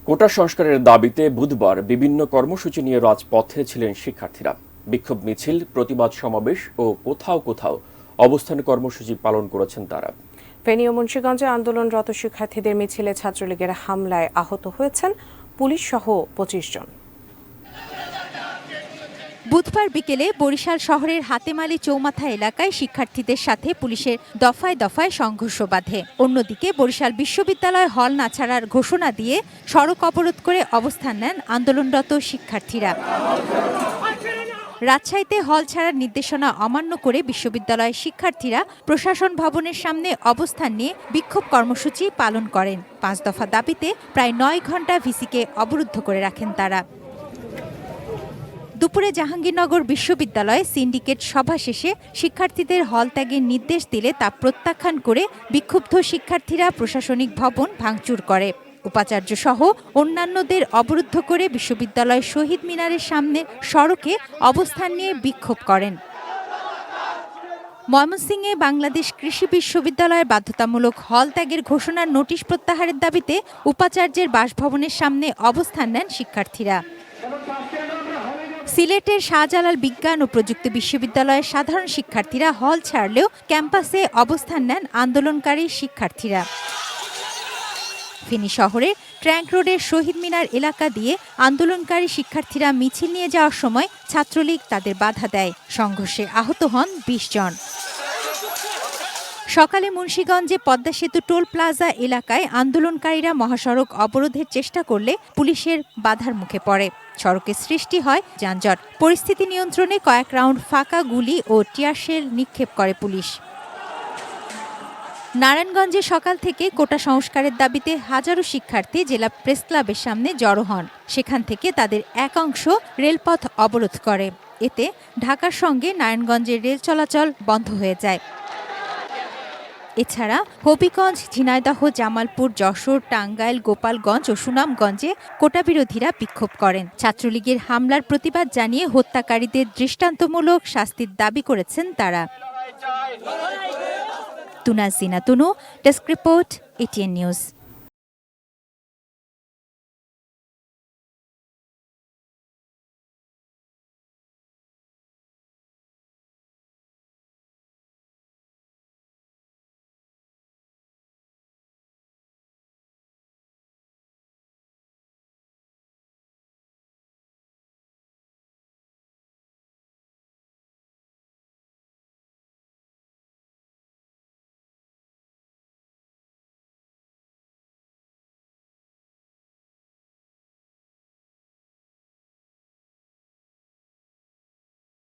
কোটা সংস্কারের দাবিতে বুধবার বিভিন্ন কর্মসূচি নিয়ে রাজপথে ছিলেন শিক্ষার্থীরা। বিক্ষোভ মিছিল, প্রতিবাদ সমাবেশ ও কোথাও কোথাও অবস্থান কর্মসূচি পালন করেছেন তারা। ফেনী ও মুন্সিগঞ্জে আন্দোলনরত শিক্ষার্থীদের মিছিলে ছাত্রলীগের হামলায় আহত হয়েছেন পুলিশ সহ ২৫ জন। বুধবার বিকেলে বরিশাল শহরের হাতেমালি চৌমাথা এলাকায় শিক্ষার্থীদের সাথে পুলিশের দফায় দফায় সংঘর্ষ বাধে। অন্যদিকে বরিশাল বিশ্ববিদ্যালয় হল না ছাড়ার ঘোষণা দিয়ে সড়ক অবরোধ করে অবস্থান নেন আন্দোলনরত শিক্ষার্থীরা। রাজশাহীতে হল ছাড়ার নির্দেশনা অমান্য করে বিশ্ববিদ্যালয়ের শিক্ষার্থীরা প্রশাসন ভবনের সামনে অবস্থান নিয়ে বিক্ষোভ কর্মসূচি পালন করেন। ৫ দফা দাবিতে প্রায় ৯ ঘণ্টা ভিসিকে অবরুদ্ধ করে রাখেন তারা। দুপুরে জাহাঙ্গীরনগর বিশ্ববিদ্যালয়ে সিন্ডিকেট সভা শেষে শিক্ষার্থীদের হল ত্যাগের নির্দেশ দিলে তা প্রত্যাখ্যান করে বিক্ষুব্ধ শিক্ষার্থীরা প্রশাসনিক ভবন ভাঙচুর করে। উপাচার্য সহ অন্যান্যদের অবরুদ্ধ করে বিশ্ববিদ্যালয় শহীদ মিনারের সামনে সড়কে অবস্থান নিয়ে বিক্ষোভ করেন। ময়মনসিংহে বাংলাদেশ কৃষি বিশ্ববিদ্যালয়ের বাধ্যতামূলক হল ত্যাগের ঘোষণার নোটিশ প্রত্যাহারের দাবিতে উপাচার্যের বাসভবনের সামনে অবস্থান নেন শিক্ষার্থীরা। সিলেটের শাহজালাল বিজ্ঞান ও প্রযুক্তি বিশ্ববিদ্যালয়ের সাধারণ শিক্ষার্থীরা হল ছাড়লেও ক্যাম্পাসে অবস্থান নেন আন্দোলনকারী শিক্ষার্থীরা। ফেনী শহরে ট্র্যাঙ্ক রোডের শহীদ মিনার এলাকা দিয়ে আন্দোলনকারী শিক্ষার্থীরা মিছিল নিয়ে যাওয়ার সময় ছাত্রলীগ তাদের বাধা দেয়। সংঘর্ষে আহত হন ২০ জন। সকালে মুন্সিগঞ্জে পদ্মা সেতু টোল প্লাজা এলাকায় আন্দোলনকারীরা মহাসড়ক অবরোধের চেষ্টা করলে পুলিশের বাধার মুখে পড়ে। সড়কে সৃষ্টি হয় যানজট। পরিস্থিতি নিয়ন্ত্রণে কয়েক রাউন্ড ফাঁকা গুলি ও টিয়ারশেল নিক্ষেপ করে পুলিশ। নারায়ণগঞ্জে সকাল থেকে কোটা সংস্কারের দাবিতে হাজারো শিক্ষার্থী জেলা প্রেস ক্লাবের সামনে জড়ো হন। সেখান থেকে তাদের একাংশ রেলপথ অবরোধ করে। এতে ঢাকার সঙ্গে নারায়ণগঞ্জের রেল চলাচল বন্ধ হয়ে যায়। এছাড়া হবিগঞ্জ, ঝিনাইদহ, জামালপুর, যশোর, টাঙ্গাইল, গোপালগঞ্জ ও সুনামগঞ্জে কোটা বিরোধীরা বিক্ষোভ করেন। ছাত্রলীগের হামলার প্রতিবাদ জানিয়ে হত্যাকারীদের দৃষ্টান্তমূলক শাস্তির দাবি করেছেন তারা। তুনাজিনা তুনু, ডেস্ক রিপোর্ট, এটিএন নিউজ।